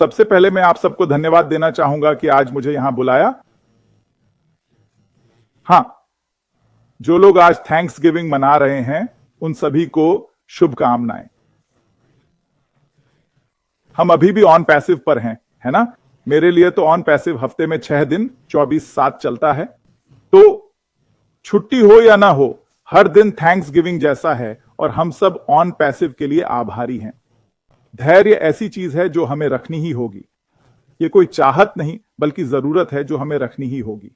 सबसे पहले मैं आप सबको धन्यवाद देना चाहूंगा कि आज मुझे यहां बुलाया। हां, जो लोग आज थैंक्स गिविंग मना रहे हैं उन सभी को शुभकामनाएं। हम अभी भी ऑन पैसिव पर हैं, है ना। मेरे लिए तो ऑन पैसिव हफ्ते में 6 दिन 24/7 चलता है, तो छुट्टी हो या ना हो, हर दिन थैंक्स गिविंग जैसा है और हम सब ऑन पैसिव के लिए आभारी हैं। धैर्य ऐसी चीज है जो हमें रखनी ही होगी। ये कोई चाहत नहीं बल्कि जरूरत है जो हमें रखनी ही होगी।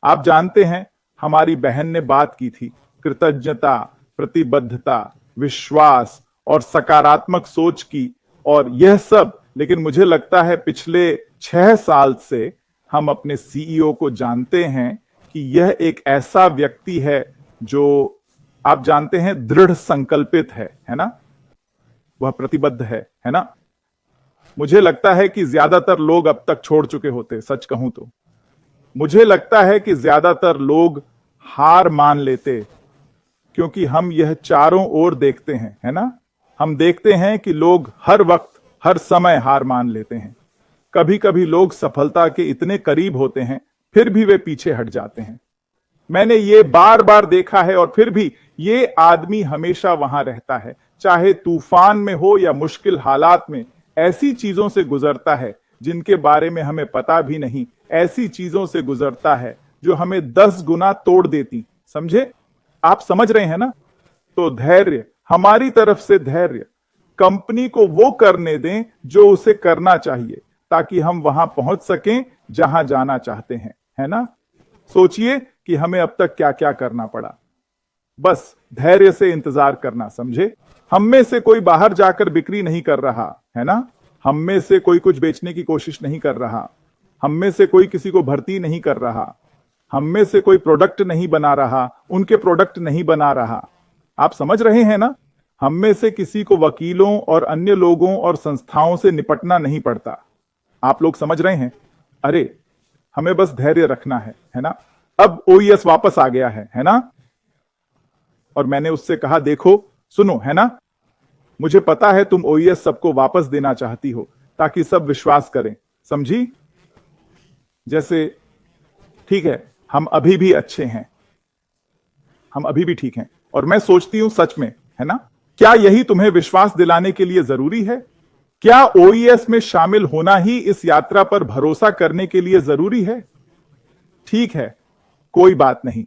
आप जानते हैं, हमारी बहन ने बात की थी कृतज्ञता, प्रतिबद्धता, विश्वास और सकारात्मक सोच की, और यह सब। लेकिन मुझे लगता है पिछले 6 साल से हम अपने सीईओ को जानते हैं कि यह एक ऐसा व्यक्ति है जो आप जानते हैं दृढ़ संकल्पित है ना। वह प्रतिबद्ध है ना। मुझे लगता है कि ज्यादातर लोग अब तक छोड़ चुके होते, सच कहूं तो। मुझे लगता है कि ज्यादातर लोग हार मान लेते, क्योंकि हम यह चारों ओर देखते हैं, है ना। हम देखते हैं कि लोग हर वक्त हर समय हार मान लेते हैं। कभी कभी लोग सफलता के इतने करीब होते हैं फिर भी वे पीछे हट जाते हैं। मैंने ये बार बार देखा है, और फिर भी ये आदमी हमेशा वहां रहता है, चाहे तूफान में हो या मुश्किल हालात में। ऐसी चीजों से गुजरता है जिनके बारे में हमें पता भी नहीं, ऐसी चीजों से गुजरता है जो हमें 10 गुना तोड़ देती। समझे? आप समझ रहे हैं ना। तो धैर्य, हमारी तरफ से धैर्य। कंपनी को वो करने दें जो उसे करना चाहिए, ताकि हम वहां पहुंच सकें जहां जाना चाहते हैं, है ना। सोचिए कि हमें अब तक क्या क्या करना पड़ा। बस धैर्य से इंतजार करना, समझे। हम में से कोई बाहर जाकर बिक्री नहीं कर रहा, है ना। हम में से कोई कुछ बेचने की कोशिश नहीं कर रहा। हम में से कोई किसी को भर्ती नहीं कर रहा। हम में से कोई प्रोडक्ट नहीं बना रहा, उनके प्रोडक्ट नहीं बना रहा। आप समझ रहे हैं ना। हम में से किसी को वकीलों और अन्य लोगों और संस्थाओं से निपटना नहीं पड़ता। आप लोग समझ रहे हैं। अरे, हमें बस धैर्य रखना है ना। अब ओईएस वापस आ गया है ना। और मैंने उससे कहा, देखो सुनो, है ना, मुझे पता है तुम ओईएस सबको वापस देना चाहती हो ताकि सब विश्वास करें, समझी। जैसे ठीक है, हम अभी भी अच्छे हैं, हम अभी भी ठीक हैं, और मैं सोचती हूं सच में, है ना, क्या यही तुम्हें विश्वास दिलाने के लिए जरूरी है? क्या ओईएस में शामिल होना ही इस यात्रा पर भरोसा करने के लिए जरूरी है? ठीक है, कोई बात नहीं।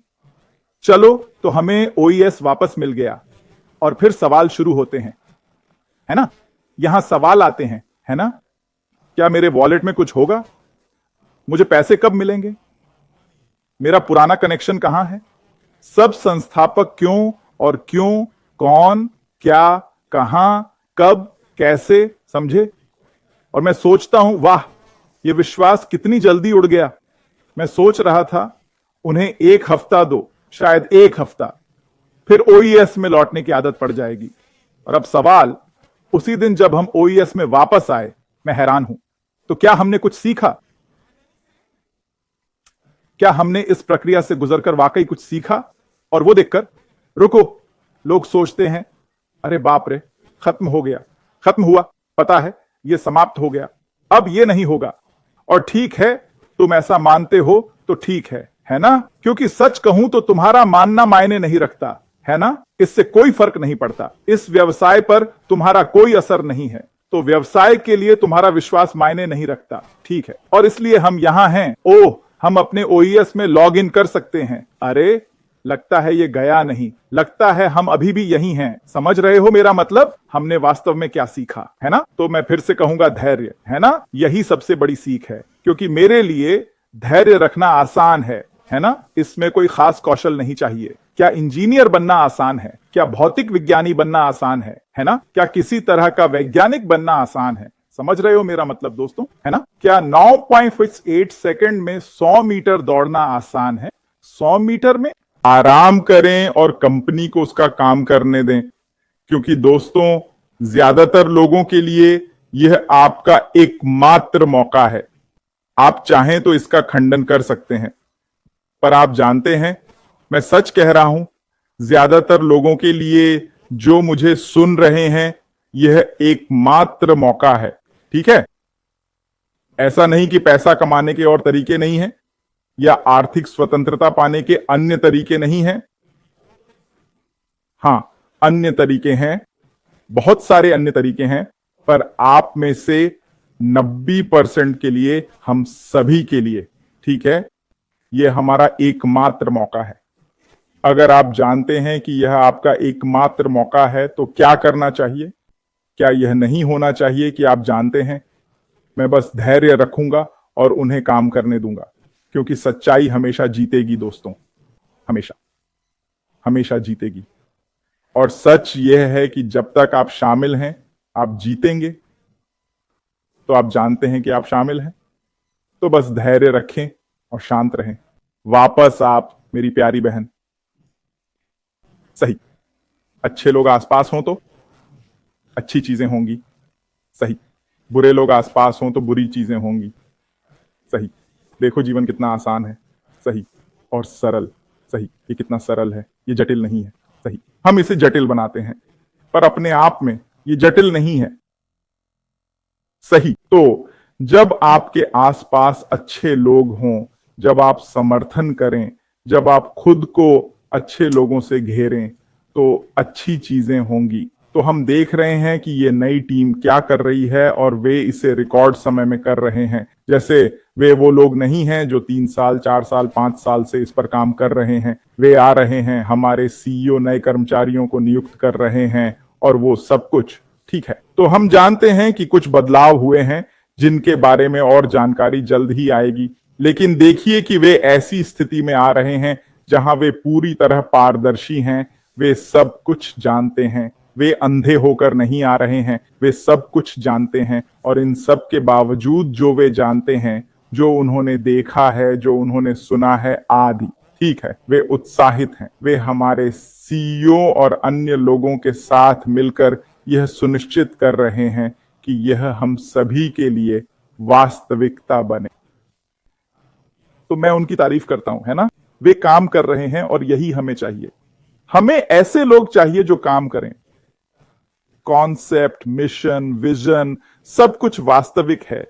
चलो, तो हमें ओईएस वापस मिल गया, और फिर सवाल शुरू होते हैं, है ना। यहां सवाल आते हैं, है ना। क्या मेरे वॉलेट में कुछ होगा? मुझे पैसे कब मिलेंगे? मेरा पुराना कनेक्शन कहां है? सब संस्थापक क्यों और क्यों, कौन, क्या, कहां, कब, कैसे, समझे। और मैं सोचता हूं, वाह, यह विश्वास कितनी जल्दी उड़ गया। मैं सोच रहा था उन्हें 1 हफ्ता दो, शायद 1 हफ्ता, फिर ओईएस में लौटने की आदत पड़ जाएगी। और अब सवाल, उसी दिन जब हम ओईएस में वापस आए, मैं हैरान हूं। तो क्या हमने कुछ सीखा? क्या हमने इस प्रक्रिया से गुजरकर वाकई कुछ सीखा? और वो देखकर, रुको, लोग सोचते हैं, अरे बाप रे, खत्म हो गया। खत्म हुआ, पता है, ये समाप्त हो गया, अब ये नहीं होगा। और ठीक है, तुम ऐसा मानते हो तो ठीक है ना। क्योंकि सच कहूं तो तुम्हारा मानना मायने नहीं रखता, है ना। इससे कोई फर्क नहीं पड़ता। इस व्यवसाय पर तुम्हारा कोई असर नहीं है, तो व्यवसाय के लिए तुम्हारा विश्वास मायने नहीं रखता, ठीक है। और इसलिए हम यहां हैं। ओह, हम अपने ओईएस में लॉग इन कर सकते हैं। अरे, लगता है ये गया नहीं, लगता है हम अभी भी यही हैं। समझ रहे हो मेरा मतलब? हमने वास्तव में क्या सीखा, है ना। तो मैं फिर से कहूंगा, धैर्य, है ना, यही सबसे बड़ी सीख है। क्योंकि मेरे लिए धैर्य रखना आसान है ना। इसमें कोई खास कौशल नहीं चाहिए। क्या इंजीनियर बनना आसान है? क्या भौतिक विज्ञानी बनना आसान है ना। क्या किसी तरह का वैज्ञानिक बनना आसान है? समझ रहे हो मेरा मतलब दोस्तों, है ना। क्या 9.8 सेकंड में 100 मीटर दौड़ना आसान है? 100 मीटर में आराम करें और कंपनी को उसका काम करने दें, क्योंकि दोस्तों, ज्यादातर लोगों के लिए यह आपका एकमात्र मौका है। आप चाहें तो इसका खंडन कर सकते हैं, पर आप जानते हैं, मैं सच कह रहा हूं, ज्यादातर लोगों के लिए जो मुझे सुन रहे हैं, यह एकमात्र मौका है, ठीक है। ऐसा नहीं कि पैसा कमाने के और तरीके नहीं हैं या आर्थिक स्वतंत्रता पाने के अन्य तरीके नहीं हैं। हां, अन्य तरीके हैं, बहुत सारे अन्य तरीके हैं, पर आप में से 90% के लिए, हम सभी के लिए, ठीक है, यह हमारा एकमात्र मौका है। अगर आप जानते हैं कि यह आपका एकमात्र मौका है तो क्या करना चाहिए? क्या यह नहीं होना चाहिए कि आप जानते हैं, मैं बस धैर्य रखूंगा और उन्हें काम करने दूंगा, क्योंकि सच्चाई हमेशा जीतेगी दोस्तों, हमेशा, हमेशा जीतेगी। और सच यह है कि जब तक आप शामिल हैं, आप जीतेंगे। तो आप जानते हैं कि आप शामिल हैं, तो बस धैर्य रखें और शांत रहें। वापस आप, मेरी प्यारी बहन, सही, अच्छे लोग आसपास हों तो अच्छी चीजें होंगी, सही, बुरे लोग आसपास हों तो बुरी चीजें होंगी, सही। देखो जीवन कितना आसान है, सही, और सरल, सही। ये कितना सरल है, ये जटिल नहीं है, सही। हम इसे जटिल बनाते हैं, पर अपने आप में ये जटिल नहीं है, सही। तो जब आपके आसपास अच्छे लोग हों, जब आप समर्थन करें, जब आप खुद को अच्छे लोगों से घेरें, तो अच्छी चीजें होंगी। तो हम देख रहे हैं कि ये नई टीम क्या कर रही है और वे इसे रिकॉर्ड समय में कर रहे हैं। जैसे वे वो लोग नहीं हैं जो 3 साल, 4 साल, 5 साल से इस पर काम कर रहे हैं। वे आ रहे हैं, हमारे सीईओ नए कर्मचारियों को नियुक्त कर रहे हैं और वो सब कुछ ठीक है। तो हम जानते हैं कि कुछ बदलाव हुए हैं जिनके बारे में और जानकारी जल्द ही आएगी, लेकिन देखिए कि वे ऐसी स्थिति में आ रहे हैं जहां वे पूरी तरह पारदर्शी हैं, वे सब कुछ जानते हैं, वे अंधे होकर नहीं आ रहे हैं, वे सब कुछ जानते हैं। और इन सब के बावजूद जो वे जानते हैं, जो उन्होंने देखा है, जो उन्होंने सुना है आदि, ठीक है, वे उत्साहित हैं। वे हमारे सीईओ और अन्य लोगों के साथ मिलकर यह सुनिश्चित कर रहे हैं कि यह हम सभी के लिए वास्तविकता बने। तो मैं उनकी तारीफ करता हूं, है ना। वे काम कर रहे हैं और यही हमें चाहिए। हमें ऐसे लोग चाहिए जो काम करें। कॉन्सेप्ट, मिशन, विजन, सब कुछ वास्तविक है।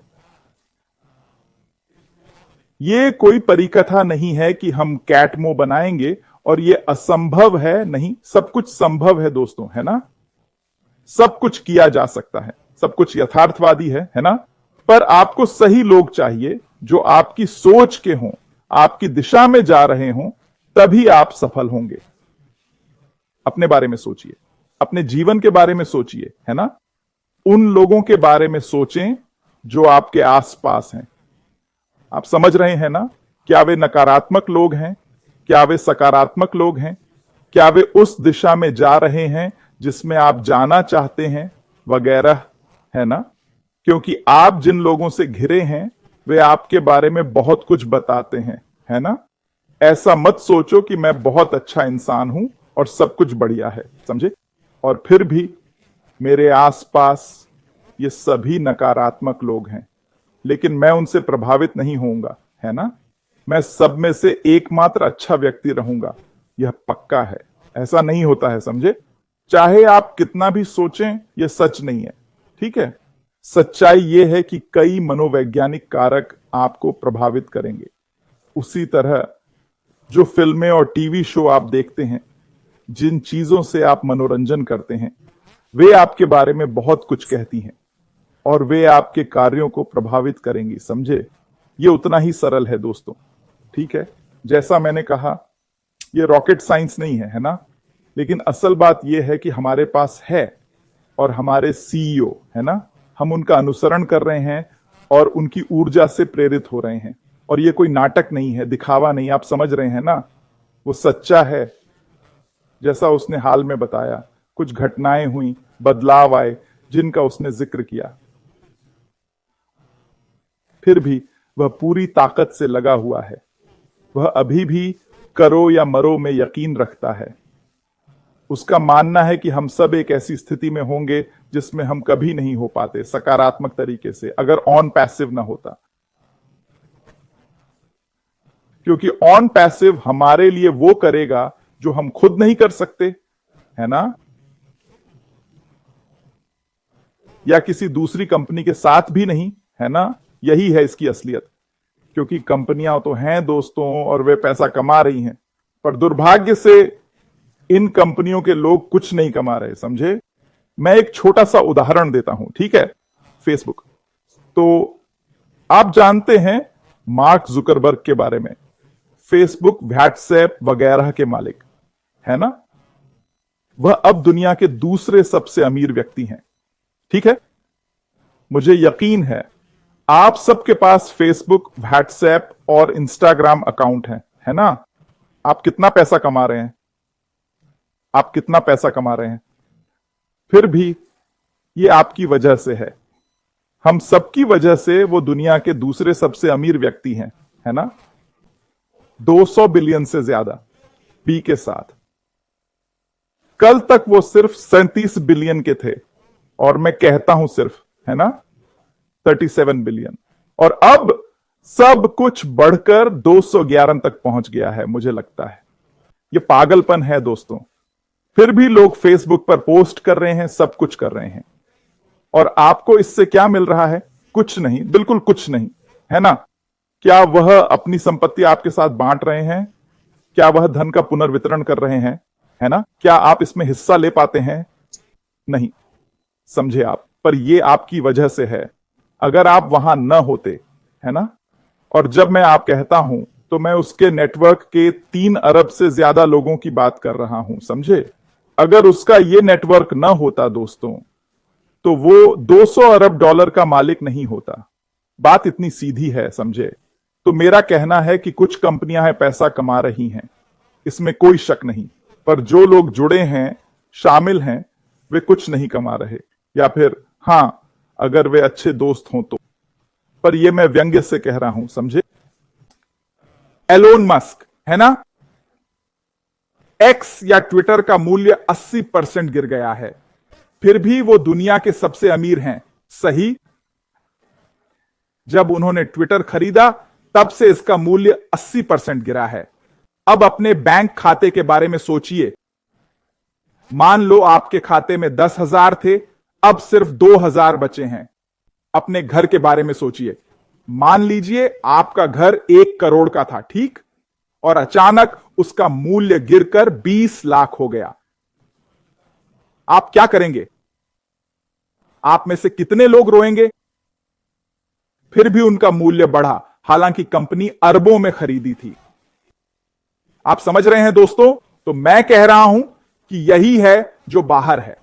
ये कोई परिकथा नहीं है कि हम कैटमो बनाएंगे और ये असंभव है, नहीं, सब कुछ संभव है दोस्तों, है ना। सब कुछ किया जा सकता है, सब कुछ यथार्थवादी है ना। पर आपको सही लोग चाहिए जो आपकी सोच के हों, आपकी दिशा में जा रहे हों, तभी आप सफल होंगे। अपने बारे में सोचिए, अपने जीवन के बारे में सोचिए, है ना। उन लोगों के बारे में सोचें जो आपके आसपास हैं। आप समझ रहे हैं ना। क्या वे नकारात्मक लोग हैं, क्या वे सकारात्मक लोग हैं, क्या वे उस दिशा में जा रहे हैं जिसमें आप जाना चाहते हैं, वगैरह, है ना। क्योंकि आप जिन लोगों से घिरे हैं वे आपके बारे में बहुत कुछ बताते हैं, है ना। ऐसा मत सोचो कि मैं बहुत अच्छा इंसान हूं और सब कुछ बढ़िया है, समझे। और फिर भी मेरे आसपास ये सभी नकारात्मक लोग हैं, लेकिन मैं उनसे प्रभावित नहीं होऊंगा, है ना। मैं सब में से एकमात्र अच्छा व्यक्ति रहूंगा, यह पक्का है। ऐसा नहीं होता है, समझे। चाहे आप कितना भी सोचें, यह सच नहीं है, ठीक है। सच्चाई यह है कि कई मनोवैज्ञानिक कारक आपको प्रभावित करेंगे। उसी तरह जो फिल्में और टीवी शो आप देखते हैं, जिन चीजों से आप मनोरंजन करते हैं, वे आपके बारे में बहुत कुछ कहती हैं और वे आपके कार्यों को प्रभावित करेंगी, समझे। ये उतना ही सरल है दोस्तों, ठीक है। जैसा मैंने कहा, ये रॉकेट साइंस नहीं है ना। लेकिन असल बात यह है कि हमारे पास है और हमारे सीईओ, है ना, हम उनका अनुसरण कर रहे हैं और उनकी ऊर्जा से प्रेरित हो रहे हैं। और ये कोई नाटक नहीं है, दिखावा नहीं, आप समझ रहे हैं ना। वो सच्चा है, जैसा उसने हाल में बताया। कुछ घटनाएं हुई, बदलाव आए, जिनका उसने जिक्र किया। फिर भी वह पूरी ताकत से लगा हुआ है। वह अभी भी करो या मरो में यकीन रखता है। उसका मानना है कि हम सब एक ऐसी स्थिति में होंगे जिसमें हम कभी नहीं हो पाते सकारात्मक तरीके से, अगर ऑन पैसिव ना होता। क्योंकि ऑन पैसिव हमारे लिए वो करेगा जो हम खुद नहीं कर सकते, है ना, या किसी दूसरी कंपनी के साथ भी नहीं, है ना। यही है इसकी असलियत। क्योंकि कंपनियां तो हैं दोस्तों और वे पैसा कमा रही हैं, पर दुर्भाग्य से इन कंपनियों के लोग कुछ नहीं कमा रहे, समझे। मैं एक छोटा सा उदाहरण देता हूं, ठीक है। फेसबुक, तो आप जानते हैं मार्क जुकरबर्ग के बारे में, फेसबुक, व्हाट्सएप वगैरह के मालिक, है ना। वह अब दुनिया के दूसरे सबसे अमीर व्यक्ति हैं, ठीक है। मुझे यकीन है आप सबके पास फेसबुक, व्हाट्सएप और इंस्टाग्राम अकाउंट है ना। आप कितना पैसा कमा रहे हैं, आप कितना पैसा कमा रहे हैं। फिर भी ये आपकी वजह से है, हम सबकी वजह से वो दुनिया के दूसरे सबसे अमीर व्यक्ति हैं, है ना। 200 बिलियन से ज्यादा पी के साथ। कल तक वो सिर्फ 37 बिलियन के थे, और मैं कहता हूं सिर्फ, है ना, 37 बिलियन। और अब सब कुछ बढ़कर 211 तक पहुंच गया है, मुझे लगता है। ये पागलपन है दोस्तों। फिर भी लोग फेसबुक पर पोस्ट कर रहे हैं, सब कुछ कर रहे हैं, और आपको इससे क्या मिल रहा है? कुछ नहीं, बिल्कुल कुछ नहीं, है ना। क्या वह अपनी संपत्ति आपके साथ बांट रहे हैं? क्या वह धन का पुनर्वितरण कर रहे हैं, है ना? क्या आप इसमें हिस्सा ले पाते हैं? नहीं, समझे आप। पर यह आपकी वजह से है। अगर आप वहां न होते, है ना, और जब मैं आप कहता हूं तो मैं उसके नेटवर्क के 3 अरब से ज्यादा लोगों की बात कर रहा हूं, समझे। अगर उसका यह नेटवर्क न होता दोस्तों, तो वो 200 अरब डॉलर का मालिक नहीं होता। बात इतनी सीधी है, समझे। तो मेरा कहना है कि कुछ कंपनियां हैं पैसा कमा रही हैं, इसमें कोई शक नहीं, पर जो लोग जुड़े हैं, शामिल हैं, वे कुछ नहीं कमा रहे, या फिर हां, अगर वे अच्छे दोस्त हों तो। पर यह मैं व्यंग्य से कह रहा हूं, समझे। एलोन मस्क, है ना, एक्स या ट्विटर का मूल्य 80% गिर गया है, फिर भी वो दुनिया के सबसे अमीर हैं, सही। जब उन्होंने ट्विटर खरीदा तब से इसका मूल्य 80% गिरा है। अब अपने बैंक खाते के बारे में सोचिए। मान लो आपके खाते में 10,000 थे, अब सिर्फ 2,000 बचे हैं। अपने घर के बारे में सोचिए। मान लीजिए आपका घर 1 करोड़ का था, ठीक, और अचानक उसका मूल्य गिरकर 20 लाख हो गया। आप क्या करेंगे? आप में से कितने लोग रोएंगे? फिर भी उनका मूल्य बढ़ा, हालांकि कंपनी अरबों में खरीदी थी। आप समझ रहे हैं दोस्तों। तो मैं कह रहा हूं कि यही है जो बाहर है।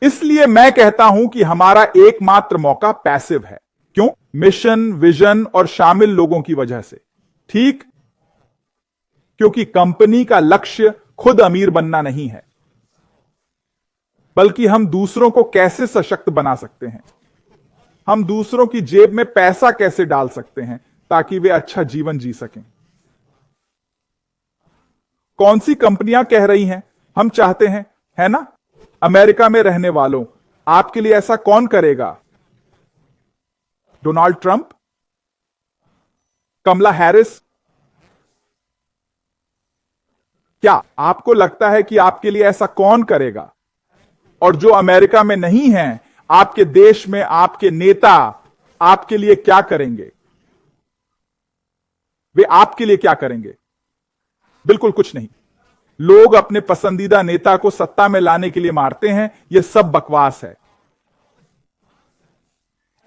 इसलिए मैं कहता हूं कि हमारा एकमात्र मौका पैसिव है। क्यों? मिशन, विजन और शामिल लोगों की वजह से, ठीक। क्योंकि कंपनी का लक्ष्य खुद अमीर बनना नहीं है, बल्कि हम दूसरों को कैसे सशक्त बना सकते हैं, हम दूसरों की जेब में पैसा कैसे डाल सकते हैं ताकि वे अच्छा जीवन जी सकें। कौन सी कंपनियां कह रही हैं हम चाहते हैं, है ना। अमेरिका में रहने वालों, आपके लिए ऐसा कौन करेगा? डोनाल्ड ट्रंप, कमला हैरिस। क्या आपको लगता है कि आपके लिए ऐसा कौन करेगा? और जो अमेरिका में नहीं हैं, आपके देश में आपके नेता आपके लिए क्या करेंगे? वे आपके लिए क्या करेंगे? बिल्कुल कुछ नहीं। लोग अपने पसंदीदा नेता को सत्ता में लाने के लिए मारते हैं, यह सब बकवास है।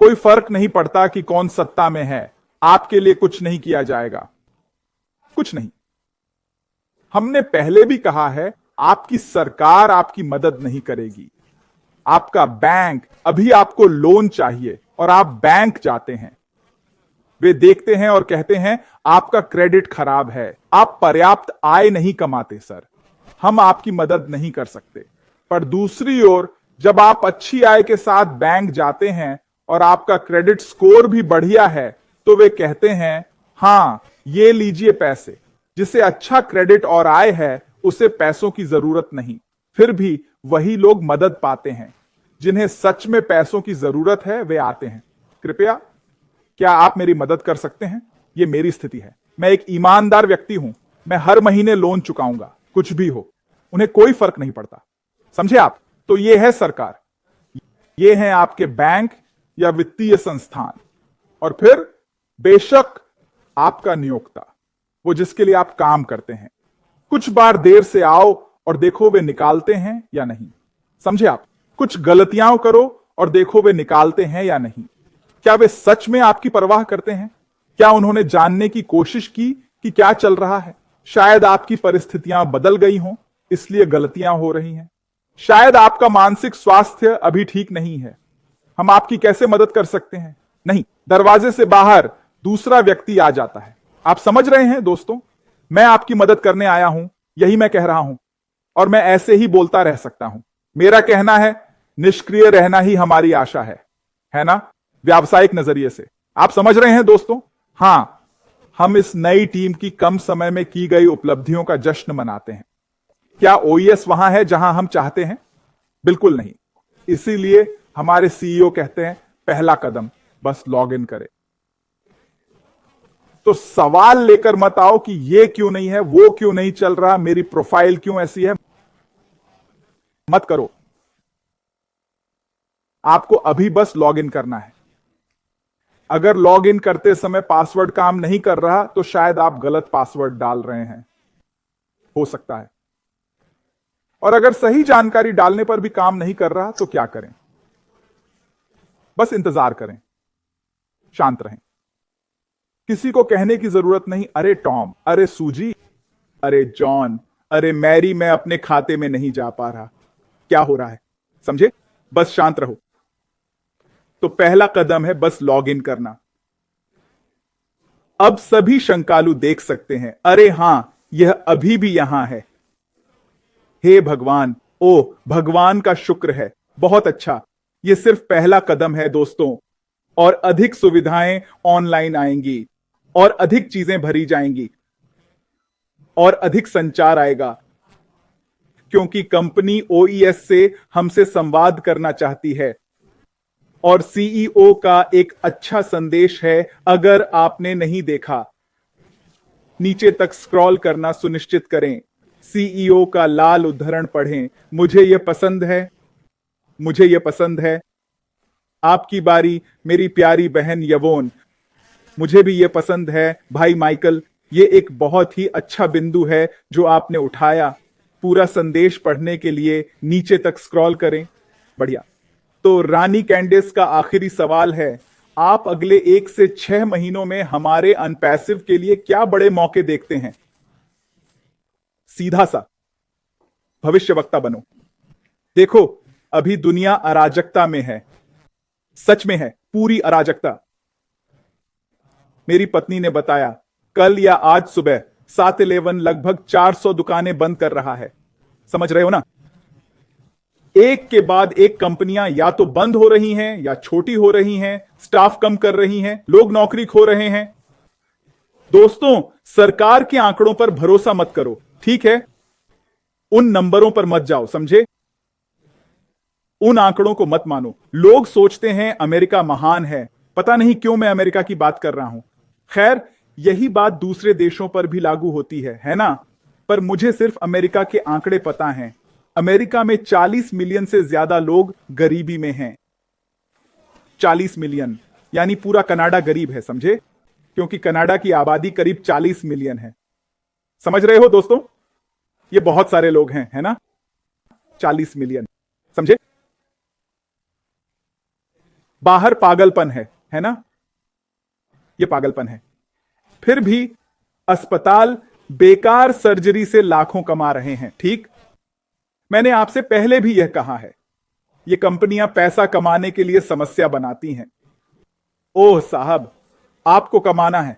कोई फर्क नहीं पड़ता कि कौन सत्ता में है, आपके लिए कुछ नहीं किया जाएगा, कुछ नहीं। हमने पहले भी कहा है, आपकी सरकार आपकी मदद नहीं करेगी। आपका बैंक, अभी आपको लोन चाहिए और आप बैंक जाते हैं, वे देखते हैं और कहते हैं आपका क्रेडिट खराब है, आप पर्याप्त आय नहीं कमाते सर, हम आपकी मदद नहीं कर सकते। पर दूसरी ओर जब आप अच्छी आय के साथ बैंक जाते हैं और आपका क्रेडिट स्कोर भी बढ़िया है, तो वे कहते हैं हां, ये लीजिए पैसे। जिसे अच्छा क्रेडिट और आय है उसे पैसों की जरूरत नहीं। फिर भी वही लोग मदद पाते हैं। जिन्हें सच में पैसों की जरूरत है वे आते हैं। कृपया, क्या आप मेरी मदद कर सकते हैं? ये मेरी स्थिति है। मैं एक ईमानदार व्यक्ति हूं। मैं हर महीने लोन चुकाऊंगा, कुछ भी हो, उन्हें कोई फर्क नहीं पड़ता, समझे आप। तो ये है सरकार, ये है आपके बैंक या वित्तीय संस्थान, और फिर बेशक आपका नियोक्ता, वो जिसके लिए आप काम करते हैं, कुछ बार देर से आओ और देखो वे निकालते हैं या नहीं। समझे आप? कुछ गलतियां करो और देखो वे निकालते हैं या नहीं। क्या वे सच में आपकी परवाह करते हैं? क्या उन्होंने जानने की कोशिश की कि क्या चल रहा है? शायद आपकी परिस्थितियां बदल गई हों, इसलिए गलतियां हो रही हैं। शायद आपका मानसिक स्वास्थ्य अभी ठीक नहीं है। हम आपकी कैसे मदद कर सकते हैं? नहीं, दरवाजे से बाहर दूसरा व्यक्ति आ जाता है। आप समझ रहे हैं दोस्तों? मैं आपकी मदद करने आया हूं, यही मैं कह रहा हूं, और मैं ऐसे ही बोलता रह सकता हूं। मेरा कहना है, निष्क्रिय रहना ही हमारी आशा है ना? व्यावसायिक नजरिए से आप समझ रहे हैं दोस्तों? हां, हम इस नई टीम की कम समय में की गई उपलब्धियों का जश्न मनाते हैं। क्या ओईएस वहां है जहां हम चाहते हैं? बिल्कुल नहीं। इसीलिए हमारे सीईओ कहते हैं, पहला कदम बस लॉग इन करें। तो सवाल लेकर मत आओ कि ये क्यों नहीं है, वो क्यों नहीं चल रहा, मेरी प्रोफाइल क्यों ऐसी है। मत करो। आपको अभी बस लॉग इन करना है। अगर लॉग इन करते समय पासवर्ड काम नहीं कर रहा तो शायद आप गलत पासवर्ड डाल रहे हैं, हो सकता है। और अगर सही जानकारी डालने पर भी काम नहीं कर रहा तो क्या करें? बस इंतजार करें, शांत रहें। किसी को कहने की जरूरत नहीं, अरे टॉम, अरे सूजी, अरे जॉन, अरे मैरी, मैं अपने खाते में नहीं जा पा रहा, क्या हो रहा है? समझे? बस शांत रहो। तो पहला कदम है बस लॉग इन करना। अब सभी शंकालु देख सकते हैं, अरे हां, यह अभी भी यहां है। हे भगवान, ओ भगवान का शुक्र है, बहुत अच्छा। यह सिर्फ पहला कदम है दोस्तों, और अधिक सुविधाएं ऑनलाइन आएंगी, और अधिक चीजें भरी जाएंगी, और अधिक संचार आएगा, क्योंकि कंपनी ओईएस से हमसे संवाद करना चाहती है। और सीईओ का एक अच्छा संदेश है, अगर आपने नहीं देखा, नीचे तक स्क्रॉल करना सुनिश्चित करें। सीईओ का लाल उद्धरण पढ़ें, मुझे यह पसंद है, मुझे यह पसंद है। आपकी बारी मेरी प्यारी बहन यवोन, मुझे भी यह पसंद है। भाई माइकल, यह एक बहुत ही अच्छा बिंदु है जो आपने उठाया। पूरा संदेश पढ़ने के लिए नीचे तक स्क्रॉल करें। बढ़िया। तो रानी कैंडिस का आखिरी सवाल है, आप अगले 1 से 6 महीनों में हमारे अनपैसिव के लिए क्या बड़े मौके देखते हैं? सीधा सा भविष्यवक्ता बनो। देखो, अभी दुनिया अराजकता में है, सच में है, पूरी अराजकता। मेरी पत्नी ने बताया, कल या आज सुबह 7-11 लगभग 400 दुकानें बंद कर रहा है। समझ रहे हो ना? एक के बाद एक कंपनियां या तो बंद हो रही हैं या छोटी हो रही हैं, स्टाफ कम कर रही हैं, लोग नौकरी खो रहे हैं। दोस्तों, सरकार के आंकड़ों पर भरोसा मत करो, ठीक है? उन नंबरों पर मत जाओ, समझे? उन आंकड़ों को मत मानो। लोग सोचते हैं अमेरिका महान है, पता नहीं क्यों मैं अमेरिका की बात कर रहा हूं। खैर, यही बात दूसरे देशों पर भी लागू होती है ना? पर मुझे सिर्फ अमेरिका के आंकड़े पता हैं। अमेरिका में 40 मिलियन से ज्यादा लोग गरीबी में हैं। 40 मिलियन, यानी पूरा कनाडा गरीब है, समझे? क्योंकि कनाडा की आबादी करीब 40 मिलियन है। समझ रहे हो दोस्तों? ये बहुत सारे लोग हैं, है ना? 40 मिलियन, समझे? बाहर पागलपन है ना? ये पागलपन है। फिर भी अस्पताल बेकार सर्जरी से लाखों कमा रहे हैं, ठीक? मैंने आपसे पहले भी यह कहा है, ये कंपनियां पैसा कमाने के लिए समस्या बनाती हैं। ओह साहब, आपको कमाना है,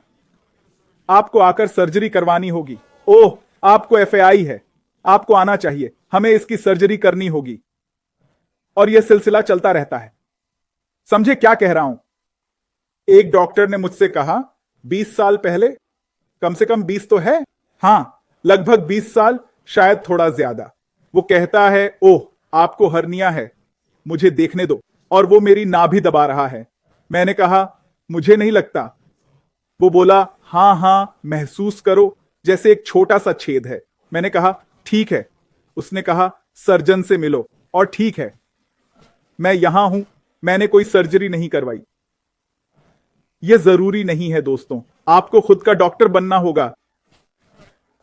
आपको आकर सर्जरी करवानी होगी। ओह, आपको एफएआई है, आपको आना चाहिए, हमें इसकी सर्जरी करनी होगी। और यह सिलसिला चलता रहता है। समझे क्या कह रहा हूं? एक डॉक्टर ने मुझसे कहा 20 साल पहले, कम से कम 20 तो है, हां लगभग 20 साल, शायद थोड़ा ज्यादा। वो कहता है, ओह आपको हर्निया है, मुझे देखने दो। और वो मेरी नाभि दबा रहा है। मैंने कहा, मुझे नहीं लगता। वो बोला, हां हां महसूस करो, जैसे एक छोटा सा छेद है। मैंने कहा, ठीक है। उसने कहा, सर्जन से मिलो। और ठीक है, मैं यहां हूं, मैंने कोई सर्जरी नहीं करवाई। यह जरूरी नहीं है दोस्तों, आपको खुद का डॉक्टर बनना होगा।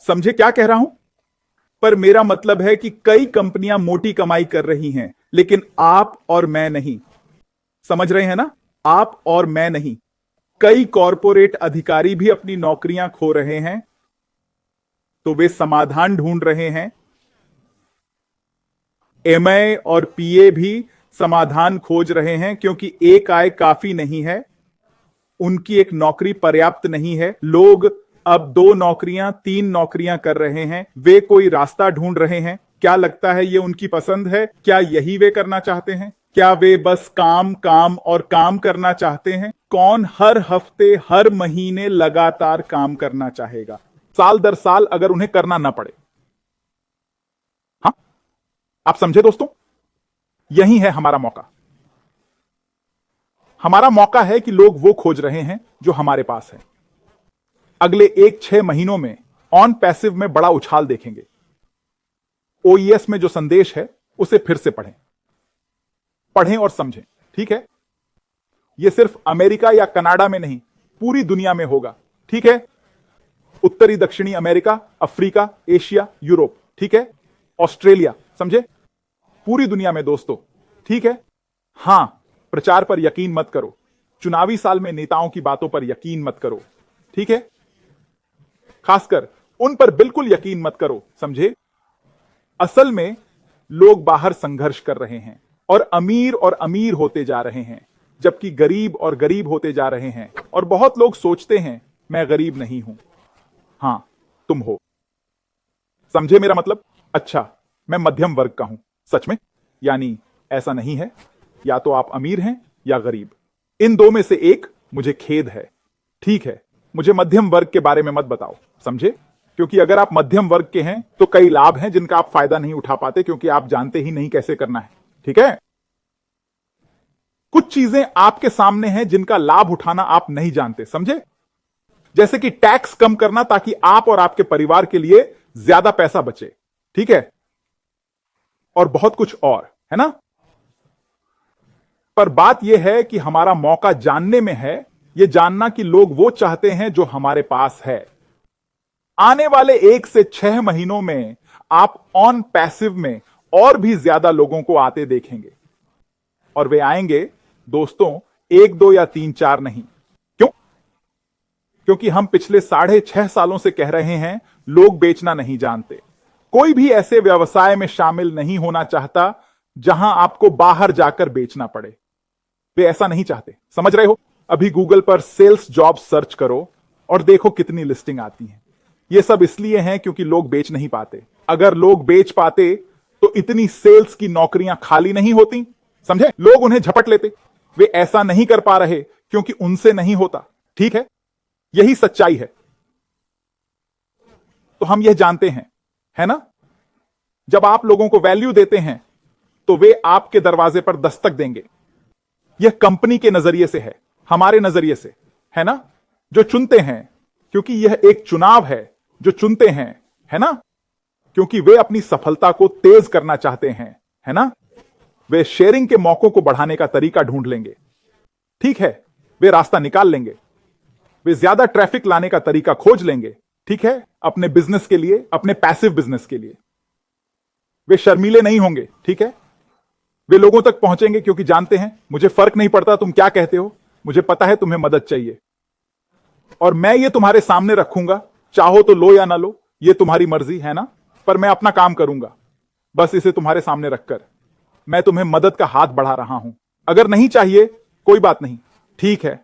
समझे क्या कह रहा हूं? पर मेरा मतलब है कि कई कंपनियां मोटी कमाई कर रही हैं, लेकिन आप और मैं नहीं। समझ रहे हैं ना? आप और मैं नहीं। कई कॉरपोरेट अधिकारी भी अपनी नौकरियां खो रहे हैं, तो वे समाधान ढूंढ रहे हैं। एमए और पीए भी समाधान खोज रहे हैं, क्योंकि एक आय काफी नहीं है, उनकी एक नौकरी पर्याप्त नहीं है। लोग अब 2 नौकरियां 3 नौकरियां कर रहे हैं, वे कोई रास्ता ढूंढ रहे हैं। क्या लगता है ये उनकी पसंद है? क्या यही वे करना चाहते हैं? क्या वे बस काम काम और काम करना चाहते हैं? कौन हर हफ्ते हर महीने लगातार काम करना चाहेगा, साल दर साल, अगर उन्हें करना ना पड़े? हाँ, आप समझे दोस्तों? यही है हमारा मौका। हमारा मौका है कि लोग वो खोज रहे हैं जो हमारे पास है। अगले 1-6 महीनों में ऑन पैसिव में बड़ा उछाल देखेंगे। ओईएस में जो संदेश है उसे फिर से पढ़ें और समझें, ठीक है? यह सिर्फ अमेरिका या कनाडा में नहीं, पूरी दुनिया में होगा, ठीक है? उत्तरी दक्षिणी अमेरिका, अफ्रीका, एशिया, यूरोप, ठीक है? ऑस्ट्रेलिया, समझे? पूरी दुनिया में दोस्तों, ठीक है? हां, प्रचार पर यकीन मत करो, चुनावी साल में नेताओं की बातों पर यकीन मत करो, ठीक है? खासकर उन पर बिल्कुल यकीन मत करो, समझे? असल में लोग बाहर संघर्ष कर रहे हैं और अमीर होते जा रहे हैं, जबकि गरीब और गरीब होते जा रहे हैं। और बहुत लोग सोचते हैं मैं गरीब नहीं हूं। हां, तुम हो। समझे मेरा मतलब? अच्छा, मैं मध्यम वर्ग का हूं। सच में? यानी ऐसा नहीं है, या तो आप अमीर हैं या गरीब, इन 2 में से एक। मुझे खेद है, ठीक है? मुझे मध्यम वर्ग के बारे में मत बताओ, समझे? क्योंकि अगर आप मध्यम वर्ग के हैं तो कई लाभ हैं जिनका आप फायदा नहीं उठा पाते, क्योंकि आप जानते ही नहीं कैसे करना है, ठीक है? कुछ चीजें आपके सामने हैं जिनका लाभ उठाना आप नहीं जानते, समझे? जैसे कि टैक्स कम करना, ताकि आप और आपके परिवार के लिए ज्यादा पैसा बचे, ठीक है? और बहुत कुछ और, है ना? पर बात यह है कि हमारा मौका जानने में है, यह जानना कि लोग वो चाहते हैं जो हमारे पास है। आने वाले 1 से 6 महीनों में आप ऑन पैसिव में और भी ज्यादा लोगों को आते देखेंगे। और वे आएंगे दोस्तों 1, 2 या 3, 4 नहीं। क्यों? क्योंकि हम पिछले 6.5 सालों से कह रहे हैं लोग बेचना नहीं जानते। कोई भी ऐसे व्यवसाय में शामिल नहीं होना चाहता जहां आपको बाहर जाकर बेचना पड़े। वे ऐसा नहीं चाहते, समझ रहे हो? अभी गूगल पर सेल्स जॉब सर्च करो और देखो कितनी लिस्टिंग आती हैं। ये सब इसलिए हैं क्योंकि लोग बेच नहीं पाते। अगर लोग बेच पाते तो इतनी सेल्स की नौकरियां खाली नहीं होती, समझे? लोग उन्हें झपट लेते। वे ऐसा नहीं कर पा रहे क्योंकि उनसे नहीं होता, ठीक है? यही सच्चाई है। तो हम यह जानते हैं, है ना? जब आप लोगों को वैल्यू देते हैं तो वे आपके दरवाजे पर दस्तक देंगे। यह कंपनी के नजरिए से है, हमारे नजरिए से, है ना? जो चुनते हैं, क्योंकि यह एक चुनाव है, जो चुनते हैं, है ना? क्योंकि वे अपनी सफलता को तेज करना चाहते हैं, है ना? वे शेयरिंग के मौकों को बढ़ाने का तरीका ढूंढ लेंगे, ठीक है? वे रास्ता निकाल लेंगे। वे ज्यादा ट्रैफिक लाने का तरीका खोज लेंगे, ठीक है? अपने बिजनेस के लिए, अपने पैसिव बिजनेस के लिए। वे शर्मीले नहीं होंगे, ठीक है? वे लोगों तक पहुंचेंगे क्योंकि जानते हैं मुझे फर्क नहीं पड़ता तुम क्या कहते हो, मुझे पता है तुम्हें मदद चाहिए और मैं ये तुम्हारे सामने रखूंगा, चाहो तो लो या ना लो, ये तुम्हारी मर्जी है ना? पर मैं अपना काम करूंगा, बस इसे तुम्हारे सामने रखकर मैं तुम्हें मदद का हाथ बढ़ा रहा हूं। अगर नहीं चाहिए कोई बात नहीं, ठीक है?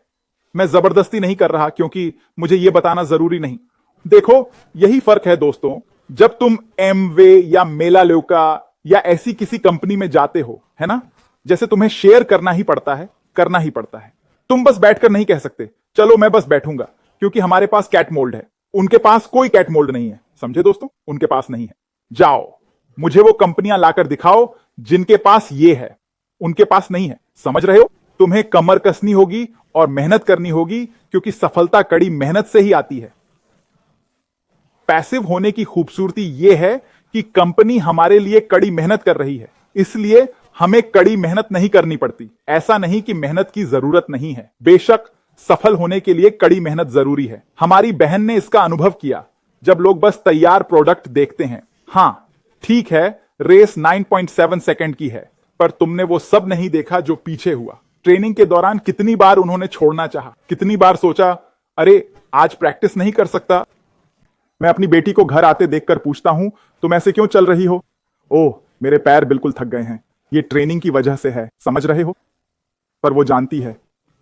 मैं जबरदस्ती नहीं कर रहा, क्योंकि मुझे यह बताना जरूरी नहीं। देखो, यही फर्क है दोस्तों, जब तुम एमवे या मेलाल्यूका या ऐसी किसी कंपनी में जाते हो, है ना? जैसे तुम्हें शेयर करना ही पड़ता है, करना ही पड़ता है। तुम बस बैठकर नहीं कह सकते चलो मैं बस बैठूंगा क्योंकि हमारे पास कैट मोल्ड है। उनके पास कोई कैट मोल्ड नहीं है, समझे दोस्तों? उनके पास नहीं है। जाओ, मुझे वो कंपनियां लाकर दिखाओ जिनके पास ये है, उनके पास नहीं है। समझ रहे हो? तुम्हें कमर कसनी होगी और मेहनत करनी होगी, क्योंकि सफलता कड़ी मेहनत से ही आती है। पैसिव होने की खूबसूरती यह है कि कंपनी हमारे लिए कड़ी मेहनत कर रही है, इसलिए हमें कड़ी मेहनत नहीं करनी पड़ती। ऐसा नहीं कि मेहनत की जरूरत नहीं है, बेशक सफल होने के लिए कड़ी मेहनत जरूरी है। हमारी बहन ने इसका अनुभव किया जब लोग बस तैयार प्रोडक्ट देखते हैं। हां, ठीक है, रेस 9.7 सेकंड की है, पर तुमने वो सब नहीं देखा जो पीछे हुआ। ट्रेनिंग के दौरान कितनी बार उन्होंने छोड़ना चाहा, कितनी बार सोचा, अरे आज प्रैक्टिस नहीं कर सकता। मैं अपनी बेटी को घर आते देखकर पूछता हूं, तुम ऐसे क्यों चल रही हो? ओह, मेरे पैर बिल्कुल थक गए हैं, ये ट्रेनिंग की वजह से है, समझ रहे हो? पर वो जानती है,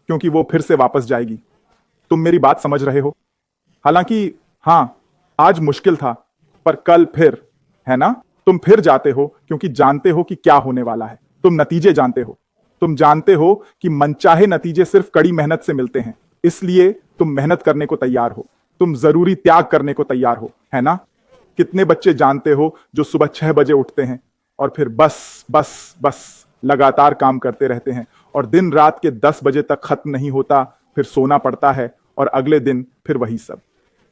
क्योंकि वो फिर से वापस जाएगी। तुम मेरी बात समझ रहे हो? हालांकि हां, आज मुश्किल था, पर कल फिर, है ना? तुम फिर जाते हो क्योंकि जानते हो कि क्या होने वाला है। तुम नतीजे जानते हो। तुम जानते हो कि मनचाहे नतीजे सिर्फ कड़ी मेहनत से मिलते हैं, इसलिए तुम मेहनत करने को तैयार हो। तुम जरूरी त्याग करने को तैयार हो, है ना? कितने बच्चे जानते हो जो सुबह 6 बजे उठते हैं और फिर बस बस बस लगातार काम करते रहते हैं और दिन रात के 10 बजे तक खत्म नहीं होता, फिर सोना पड़ता है और अगले दिन फिर वही सब।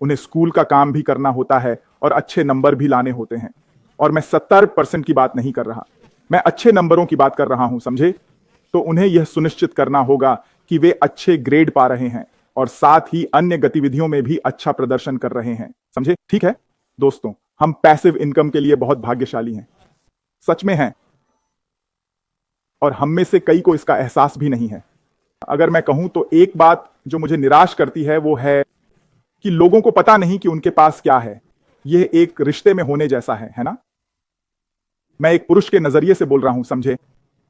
उन्हें स्कूल का काम भी करना होता है और अच्छे नंबर भी लाने होते हैं। और मैं 70% की बात नहीं कर रहा, मैं अच्छे नंबरों की बात कर रहा हूं, समझे? तो उन्हें यह सुनिश्चित करना होगा कि वे अच्छे ग्रेड पा रहे हैं और साथ ही अन्य गतिविधियों में भी अच्छा प्रदर्शन कर रहे हैं, समझे? ठीक है दोस्तों, हम पैसिव इनकम के लिए बहुत भाग्यशाली हैं, सच में हैं, और हम में से कई को इसका एहसास भी नहीं है। अगर मैं कहूं तो एक बात जो मुझे निराश करती है वो है कि लोगों को पता नहीं कि उनके पास क्या है। यह एक रिश्ते में होने जैसा है ना? मैं एक पुरुष के नजरिए से बोल रहा हूं, समझे?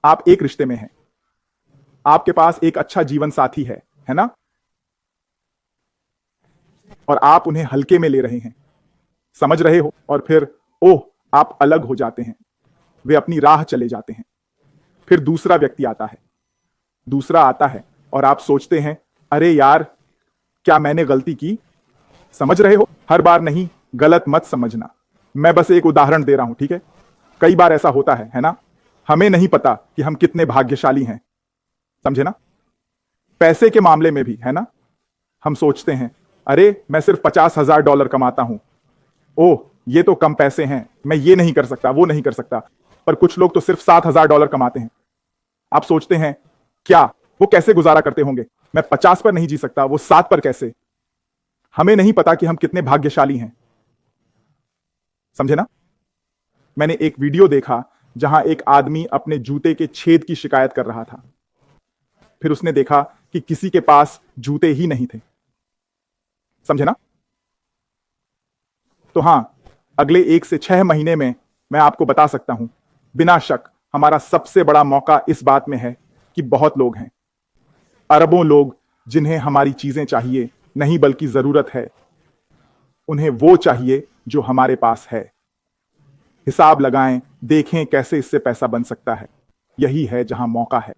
आप एक रिश्ते में हैं, आपके पास एक अच्छा जीवन साथी है ना? और आप उन्हें हल्के में ले रहे हैं, समझ रहे हो? और फिर ओह, आप अलग हो जाते हैं, वे अपनी राह चले जाते हैं। फिर दूसरा व्यक्ति आता है, दूसरा आता है और आप सोचते हैं, अरे यार, क्या मैंने गलती की? समझ रहे हो? हर बार नहीं, गलत मत समझना, मैं बस एक उदाहरण दे रहा हूं, ठीक है? कई बार ऐसा होता है ना? हमें नहीं पता कि हम कितने भाग्यशाली हैं, समझे ना? पैसे के मामले में भी, है ना? हम सोचते हैं, अरे मैं सिर्फ $50,000 कमाता हूं, ओह ये तो कम पैसे हैं, मैं ये नहीं कर सकता, वो नहीं कर सकता। पर कुछ लोग तो सिर्फ $7,000 कमाते हैं। आप सोचते हैं, क्या वो कैसे गुजारा करते होंगे? मैं 50 पर नहीं जी सकता, वो 7 पर कैसे? हमें नहीं पता कि हम कितने भाग्यशाली हैं, समझे ना? मैंने एक वीडियो देखा जहां एक आदमी अपने जूते के छेद की शिकायत कर रहा था। फिर उसने देखा कि किसी के पास जूते ही नहीं थे, समझे ना? तो हां, अगले 1 से 6 महीने में मैं आपको बता सकता हूं, बिना शक हमारा सबसे बड़ा मौका इस बात में है कि बहुत लोग हैं, अरबों लोग, जिन्हें हमारी चीजें चाहिए नहीं बल्कि जरूरत है। उन्हें वो चाहिए जो हमारे पास है। हिसाब लगाएं, देखें कैसे इससे पैसा बन सकता है। यही है जहां मौका है।